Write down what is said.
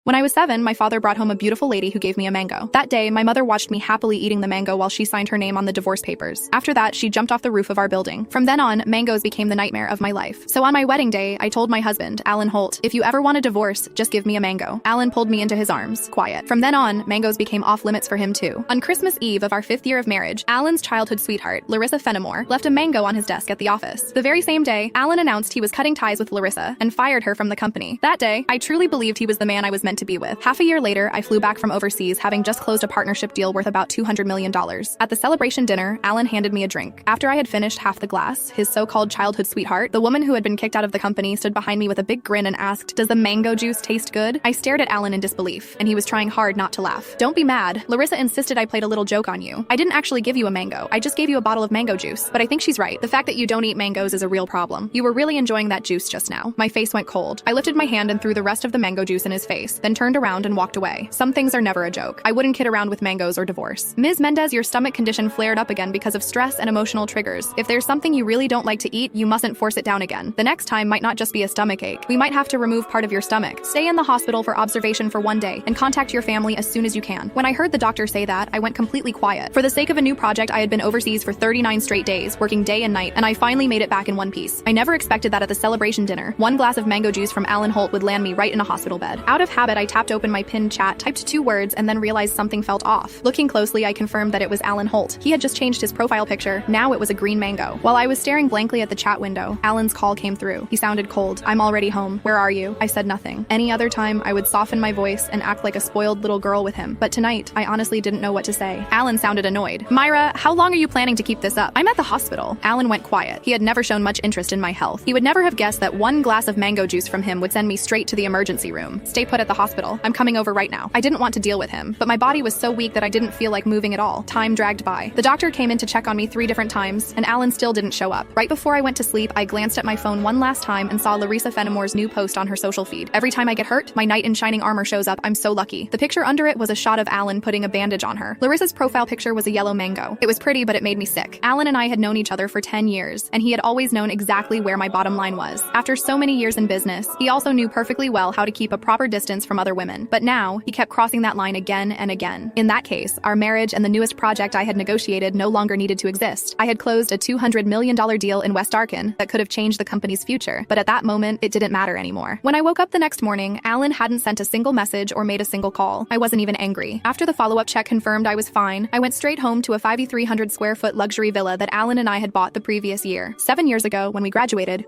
When I was 7, my father brought home a beautiful lady who gave me a mango. That day, my mother watched me happily eating the mango while she signed her name on the divorce papers. After that, she jumped off the roof of our building. From then on, mangoes became the nightmare of my life. So on my wedding day, I told my husband, Alan Holt, if you ever want a divorce, just give me a mango. Alan pulled me into his arms. Quiet. From then on, mangoes became off limits for him too. On Christmas Eve of our 5th year of marriage, Alan's childhood sweetheart, Larissa Fenimore, left a mango on his desk at the office. The very same day, Alan announced he was cutting ties with Larissa and fired her from the company. That day, I truly believed he was the man I was meant to be with. Half a year later, I flew back from overseas, having just closed a partnership deal worth about $200 million. At the celebration dinner, Alan handed me a drink. After I had finished half the glass, his so-called childhood sweetheart, the woman who had been kicked out of the company, stood behind me with a big grin and asked, "Does the mango juice taste good?" I stared at Alan in disbelief, and he was trying hard not to laugh. "Don't be mad. Larissa insisted I played a little joke on you. I didn't actually give you a mango. I just gave you a bottle of mango juice." But I think she's right. The fact that you don't eat mangoes is a real problem. You were really enjoying that juice just now. My face went cold. I lifted my hand and threw the rest of the mango juice in his face, then turned around and walked away. Some things are never a joke. I wouldn't kid around with mangoes or divorce. Ms. Mendez, your stomach condition flared up again because of stress and emotional triggers. If there's something you really don't like to eat, you mustn't force it down again. The next time might not just be a stomach ache. We might have to remove part of your stomach. Stay in the hospital for observation for 1 day and contact your family as soon as you can. When I heard the doctor say that, I went completely quiet. For the sake of a new project, I had been overseas for 39 straight days, working day and night, and I finally made it back in one piece. I never expected that at the celebration dinner, 1 glass of mango juice from Alan Holt would land me right in a hospital bed. Out of habit, I tapped open my pinned chat, typed 2 words, and then realized something felt off. Looking closely, I confirmed that it was Alan Holt. He had just changed his profile picture. Now it was a green mango. While I was staring blankly at the chat window, Alan's call came through. He sounded cold. "I'm already home. Where are you?" I said nothing. Any other time, I would soften my voice and act like a spoiled little girl with him. But tonight, I honestly didn't know what to say. Alan sounded annoyed. "Myra, how long are you planning to keep this up? I'm at the hospital." Alan went quiet. He had never shown much interest in my health. He would never have guessed that 1 glass of mango juice from him would send me straight to the emergency room. "Stay put at the hospital. I'm coming over right now." I didn't want to deal with him, but my body was so weak that I didn't feel like moving at all. Time dragged by. The doctor came in to check on me 3 different times, and Alan still didn't show up. Right before I went to sleep, I glanced at my phone one last time and saw Larissa Fenimore's new post on her social feed. "Every time I get hurt, my knight in shining armor shows up. I'm so lucky." The picture under it was a shot of Alan putting a bandage on her. Larissa's profile picture was a yellow mango. It was pretty, but it made me sick. Alan and I had known each other for 10 years, and he had always known exactly where my bottom line was. After so many years in business, he also knew perfectly well how to keep a proper distance from other women. But now, he kept crossing that line again and again. In that case, our marriage and the newest project I had negotiated no longer needed to exist. I had closed a $200 million deal in West Arkan that could have changed the company's future, but at that moment, it didn't matter anymore. When I woke up the next morning, Alan hadn't sent a single message or made a single call. I wasn't even angry. After the follow-up check confirmed I was fine, I went straight home to a 5,300 square foot luxury villa that Alan and I had bought the previous year. 7 years ago, when we graduated,